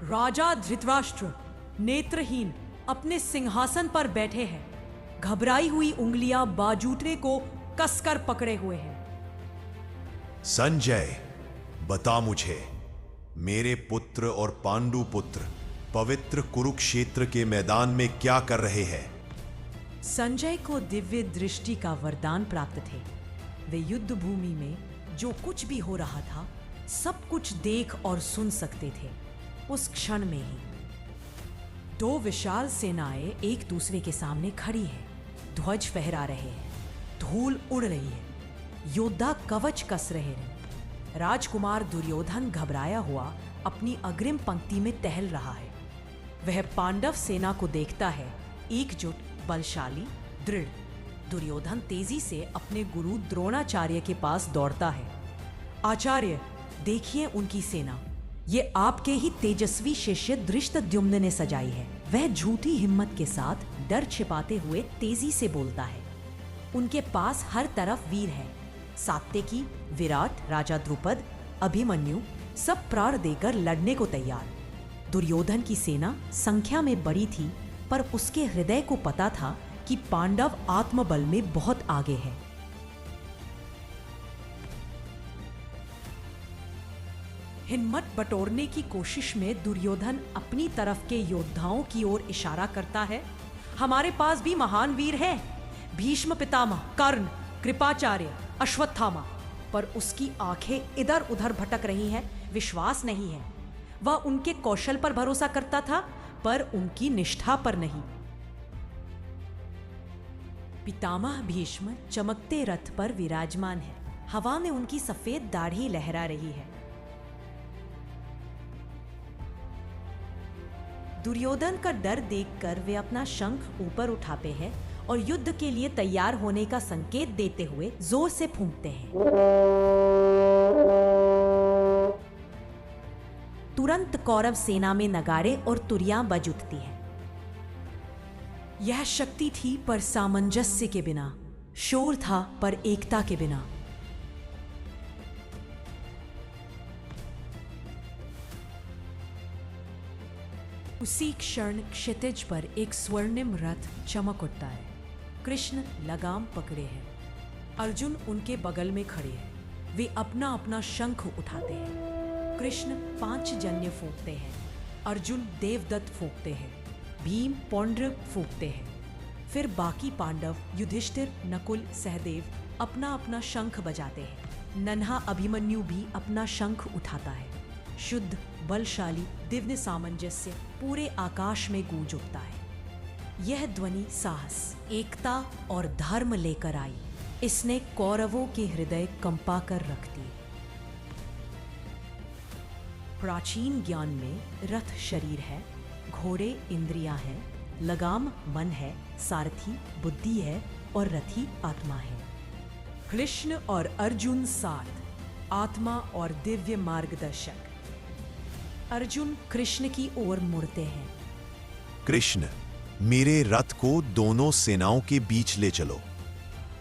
राजा धृतराष्ट्र नेत्रहीन अपने सिंहासन पर बैठे हैं। घबराई हुई उंगलियां बाजूटे को कसकर पकड़े हुए हैं। संजय, बता मुझे, मेरे पुत्र और पांडु पुत्र पवित्र कुरुक्षेत्र के मैदान में क्या कर रहे हैं? संजय को दिव्य दृष्टि का वरदान प्राप्त थे। वे युद्ध भूमि में जो कुछ भी हो रहा था सब कुछ देख और सुन सकते थे। उस क्षण में ही दो विशाल सेनाएं एक दूसरे के सामने खड़ी हैं, ध्वज फहरा रहे हैं, धूल उड़ रही है, योद्धा कवच कस रहे हैं। राजकुमार दुर्योधन घबराया हुआ अपनी अग्रिम पंक्ति में टहल रहा है। वह पांडव सेना को देखता है, एकजुट, बलशाली, दृढ़। दुर्योधन तेजी से अपने गुरु द्रोणाचार्य के पास दौड़ता है। आचार्य, देखिए उनकी सेना, ये आपके ही तेजस्वी शिष्य धृष्टद्युम्न ने सजाई है। वह झूठी हिम्मत के साथ डर छिपाते हुए तेजी से बोलता है। उनके पास हर तरफ वीर है। सात्यकी, विराट, राजा द्रुपद, अभिमन्यु सब प्राण देकर लड़ने को तैयार। दुर्योधन की सेना संख्या में बड़ी थी, पर उसके हृदय को पता था कि पांडव आत्मबल में बहुत आगे है। हिम्मत बटोरने की कोशिश में दुर्योधन अपनी तरफ के योद्धाओं की ओर इशारा करता है। हमारे पास भी महान वीर हैं, भीष्म पितामह, कर्ण, कृपाचार्य, अश्वत्थामा। पर उसकी आंखें इधर उधर भटक रही हैं, विश्वास नहीं है। वह उनके कौशल पर भरोसा करता था, पर उनकी निष्ठा पर नहीं। पितामह भीष्म चमकते रथ पर विराजमान है। हवा में उनकी सफेद दाढ़ी लहरा रही है। दुर्योधन का डर देखकर वे अपना शंख ऊपर उठाते हैं और युद्ध के लिए तैयार होने का संकेत देते हुए जोर से फूंकते हैं। तुरंत कौरव सेना में नगाड़े और तुरियां बज उठती हैं। यह शक्ति थी पर सामंजस्य के बिना, शोर था पर एकता के बिना। उसी क्षण क्षितिज पर एक स्वर्णिम रथ चमक उठता है। कृष्ण लगाम पकड़े हैं। अर्जुन उनके बगल में खड़े हैं। वे अपना अपना शंख उठाते हैं। कृष्ण पांचजन्य फूंकते हैं, अर्जुन देवदत्त फूंकते हैं, भीम पौंड्र फूंकते हैं। फिर बाकी पांडव युधिष्ठिर, नकुल, सहदेव अपना अपना शंख बजाते हैं। नन्हा अभिमन्यु भी अपना शंख उठाता है। शुद्ध, बलशाली, दिव्य सामंजस्य पूरे आकाश में गूंज उठता है। यह ध्वनि साहस, एकता और धर्म लेकर आई। इसने कौरवों के हृदय कंपा कर रख दिए। प्राचीन ज्ञान में रथ शरीर है, घोड़े इंद्रियां हैं, लगाम मन है, सारथी बुद्धि है और रथी आत्मा है। कृष्ण और अर्जुन साथ, आत्मा और दिव्य मार्गदर्शक। अर्जुन कृष्ण की ओर मुड़ते हैं। कृष्ण, मेरे रथ को दोनों सेनाओं के बीच ले चलो।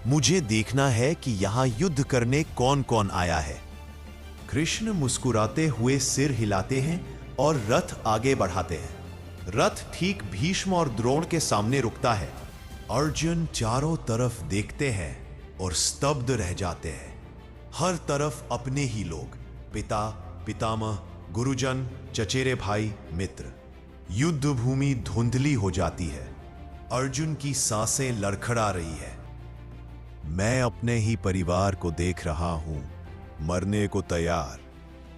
मुझे देखना है कि यहां युद्ध करने कौन कौन आया है। कृष्ण मुस्कुराते हुए सिर हिलाते हैं और रथ आगे बढ़ाते हैं। रथ ठीक भीष्म और द्रोण के सामने रुकता है। अर्जुन चारों तरफ देखते हैं और स्तब्ध रह जाते हैं। हर तरफ अपने ही लोग, पिता, पितामह, गुरुजन, चचेरे भाई, मित्र। युद्ध भूमि धुंधली हो जाती है। अर्जुन की सांसें लड़खड़ा रही है। मैं अपने ही परिवार को देख रहा हूं, मरने को तैयार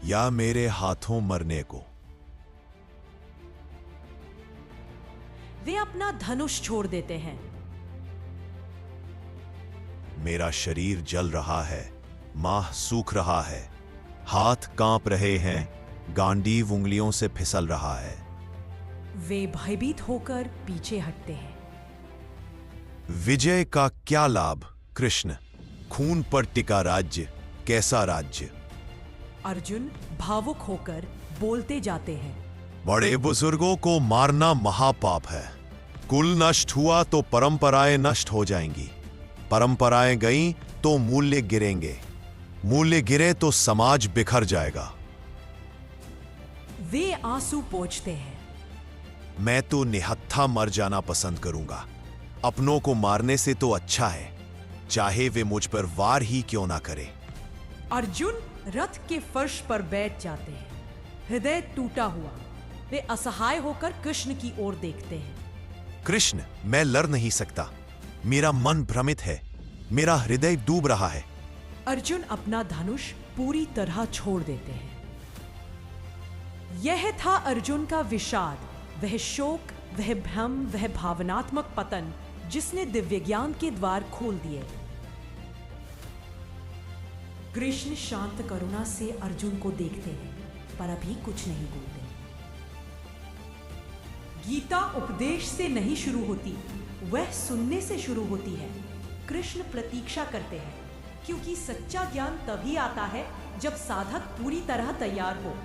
या मेरे हाथों मरने को। वे अपना धनुष छोड़ देते हैं। मेरा शरीर जल रहा है, माह सूख रहा है, हाथ कांप रहे हैं, गांडीव उंगलियों से फिसल रहा है। वे भयभीत होकर पीछे हटते हैं। विजय का क्या लाभ कृष्ण? खून पर टिका राज्य, कैसा राज्य? अर्जुन भावुक होकर बोलते जाते हैं। बड़े बुजुर्गों को मारना महापाप है। कुल नष्ट हुआ तो परंपराएं नष्ट हो जाएंगी, परंपराएं गईं तो मूल्य गिरेंगे, मूल्य गिरे तो समाज बिखर जाएगा। वे आंसू पोंछते हैं। मैं तो निहत्था मर जाना पसंद करूंगा। अपनों को मारने से तो अच्छा है, चाहे वे मुझ पर वार ही क्यों ना करे। अर्जुन रथ के फर्श पर बैठ जाते हैं, हृदय टूटा हुआ। वे असहाय होकर कृष्ण की ओर देखते हैं। कृष्ण, मैं लड़ नहीं सकता। मेरा मन भ्रमित है, मेरा हृदय डूब रहा है। अर्जुन अपना धनुष पूरी तरह छोड़ देते हैं। यह था अर्जुन का विषाद, वह शोक, वह भ्रम, वह भावनात्मक पतन जिसने दिव्य ज्ञान के द्वार खोल दिए। कृष्ण शांत करुणा से अर्जुन को देखते हैं, पर अभी कुछ नहीं बोलते। गीता उपदेश से नहीं शुरू होती, वह सुनने से शुरू होती है। कृष्ण प्रतीक्षा करते हैं, क्योंकि सच्चा ज्ञान तभी आता है जब साधक पूरी तरह तैयार हो।